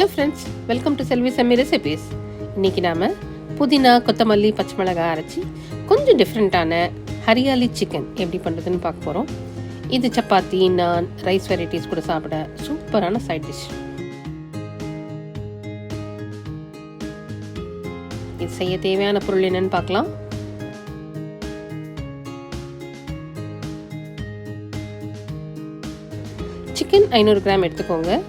Hello friends, welcome to Selvi Sammy recipes. இன்றைக்கி நாம் புதினா, கொத்தமல்லி, பச்சை மிளகாய் அரைச்சி கொஞ்சம் டிஃப்ரெண்ட்டான ஹரியாலி சிக்கன் எப்படி பண்ணுறதுன்னு பார்க்க போகிறோம். இது சப்பாத்தி, நான், ரைஸ் வெரைட்டிஸ் கூட சாப்பிட சூப்பரான சைட் டிஷ். இது செய்ய தேவையான பொருள் என்னன்னு பார்க்கலாம். சிக்கன் 500 கிராம் எடுத்துக்கோங்க.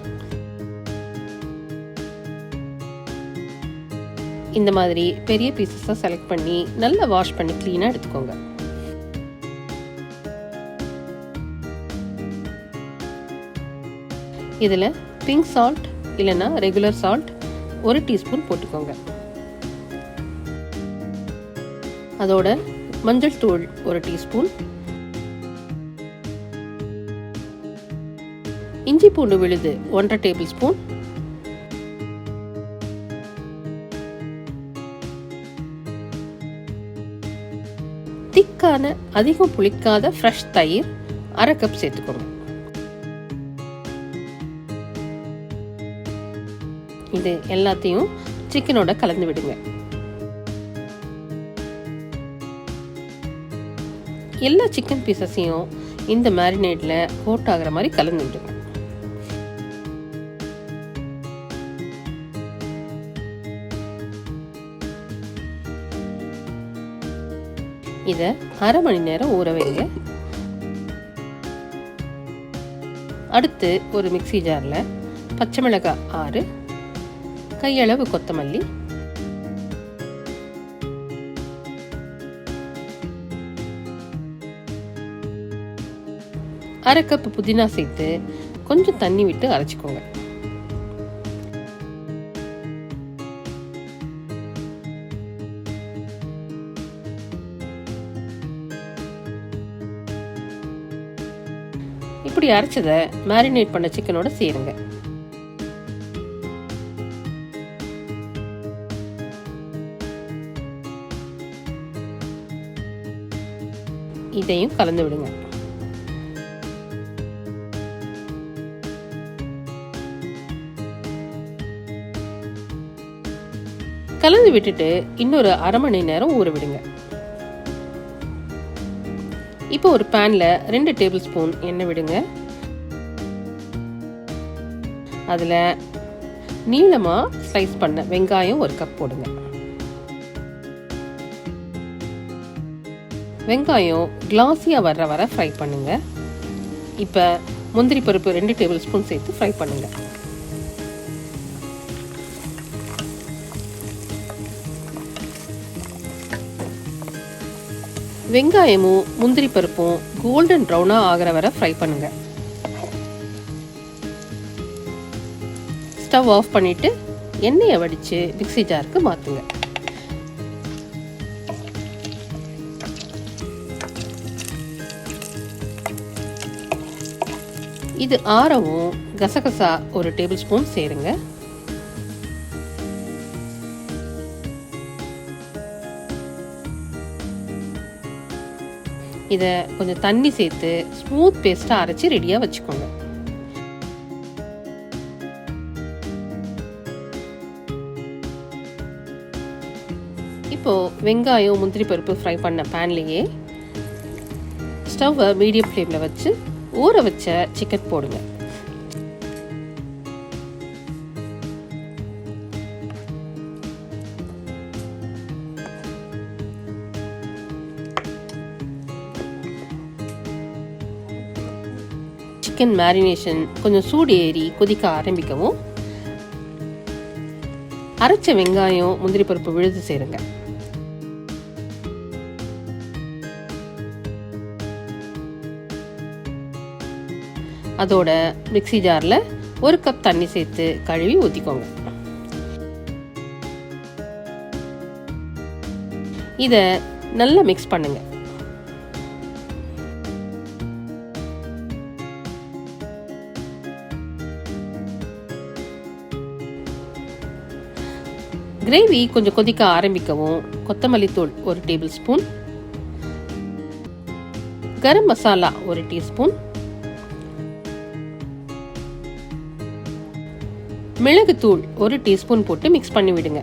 இந்த மாதிரி பெரிய பீசஸாக செலக்ட் பண்ணி நல்லா வாஷ் பண்ணி க்ளீனாக எடுத்துக்கோங்க. இதில் பிங்க் சால்ட் இல்லைன்னா ரெகுலர் சால்ட் 1 டீஸ்பூன் போட்டுக்கோங்க. அதோட மஞ்சள் தூள் 1 டீஸ்பூன், இஞ்சி பூண்டு விழுது 1.5 டேபிள் ஸ்பூன், திக்கான அதிகம் புளிக்காத ஃப்ரெஷ் தயிர் 1/2 கப் சேர்த்துக்கோங்க. இது எல்லாத்தையும் சிக்கனோட கலந்து விடுங்க. எல்லா சிக்கன் பீசஸையும் இந்த மேரினேட்ல கோட் ஆகிற மாதிரி கலந்து விடுங்க. இதை 1/2 மணி நேரம் ஊற வைங்க. அடுத்து ஒரு மிக்ஸி ஜாரில் பச்சை மிளகாய் 6, கையளவு கொத்தமல்லி, அரை கப் புதினா சேர்த்து கொஞ்சம் தண்ணி விட்டு அரைச்சிக்கோங்க. இப்படி அரைச்சதை மேரினேட் பண்ண சிக்கனோட சேருங்க. இதையும் கலந்து விடுங்க. கலந்து விட்டுட்டு இன்னொரு 1/2 மணி நேரம் ஊற விடுங்க. இப்போ ஒரு பேன்ல 2 டேபிள் ஸ்பூன் எண்ணெய் விடுங்க. அதில் நீளமாக ஸ்லைஸ் பண்ண வெங்காயம் 1 கப் போடுங்க. வெங்காயம் கிளாஸியாக வர ஃப்ரை பண்ணுங்க. இப்போ முந்திரி பருப்பு 2 டேபிள் ஸ்பூன் சேர்த்து ஃப்ரை பண்ணுங்க. வெங்காயமும் முந்திரி பருப்பும் கோல்டன் ப்ரௌனாக ஆகிற வரை ஃப்ரை பண்ணுங்க. ஸ்டவ் ஆஃப் பண்ணிட்டு எண்ணெயை வடித்து மிக்ஸி ஜாருக்கு மாற்றுங்க. இது ஆறவும் கசகசா 1 டேபிள் ஸ்பூன் சேருங்க. இதை கொஞ்சம் தண்ணி சேர்த்து ஸ்மூத் பேஸ்ட்டாக அரைச்சி ரெடியாக வச்சுக்கோங்க. இப்போது வெங்காயம் முந்திரி பருப்பு ஃப்ரை பண்ண பேன்லேயே ஸ்டவ்வை மீடியம் ஃப்ளேமில் வச்சு ஊற வச்ச சிக்கன் போடுங்க. சிக்கன் மேரினேஷன் கொஞ்சம் சூடு ஏறி கொதிக்க ஆரம்பிக்கவும் அரைச்ச வெங்காயம் முந்திரி பருப்பு விழுது சேருங்க. அதோட மிக்ஸி ஜாரில் 1 கப் தண்ணி சேர்த்து கழுவி ஊற்றிக்கோங்க. இதை நல்லா மிக்ஸ் பண்ணுங்க. கிரேவி கொஞ்சம் கொதிக்க ஆரம்பிக்கவும் கொத்தமல்லி தூள் 1 table spoon, garam masala 1 teaspoon, மிளகுத்தூள் 1 டீஸ்பூன் போட்டு மிக்ஸ் பண்ணி விடுங்க.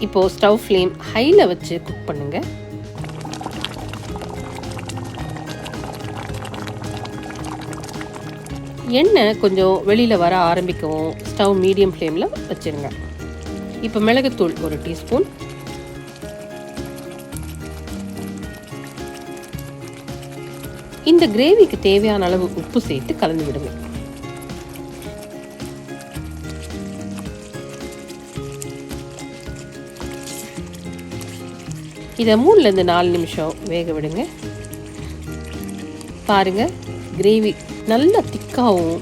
இப்போ ஸ்டவ் ஃப்ளேம் ஹைல வச்சு குக் பண்ணுங்க. எண்ணெய் கொஞ்சம் வெளியில வர ஆரம்பிக்கவும் ஸ்டவ் மீடியம் ஃப்ளேம்ல வச்சிருங்க. இப்போ மிளகுத்தூள் 1 டீஸ்பூன், இந்த கிரேவிக்கு தேவையான அளவு உப்பு சேர்த்து கலந்து விடுங்க. இதை 3லேருந்து 4 நிமிஷம் வேக விடுங்க. பாருங்க, கிரேவி நல்லா திக்காகவும்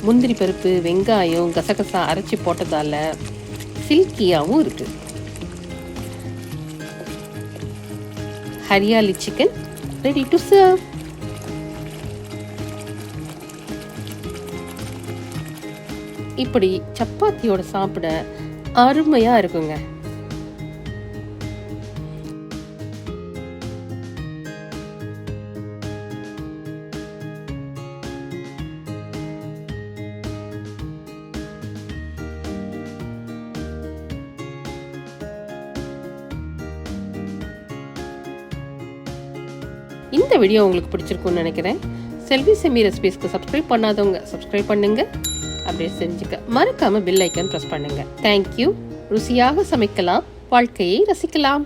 முந்திரி பருப்பு, வெங்காயம், கசகசா அரைச்சி போட்டதால சில்கியாகவும் இருக்கு. Hariyali chicken ready to serve. இப்படி சப்பாத்தியோட சாப்பிட அருமையா இருக்குங்க. இந்த வீடியோ உங்களுக்கு பிடிச்சிருக்கும்னு நினைக்கிறேன். செல்வி செமி ரெசிபீஸ்க்கு சப்ஸ்கிரைப் பண்ணாதவங்க சப்ஸ்கிரைப் பண்ணுங்க. அப்படியே செஞ்சுக்க மறக்காம பெல் ஐக்கான் பிரஸ் பண்ணுங்க. தேங்க்யூ. ருசியாக சமைக்கலாம், வாழ்க்கையை ரசிக்கலாம்.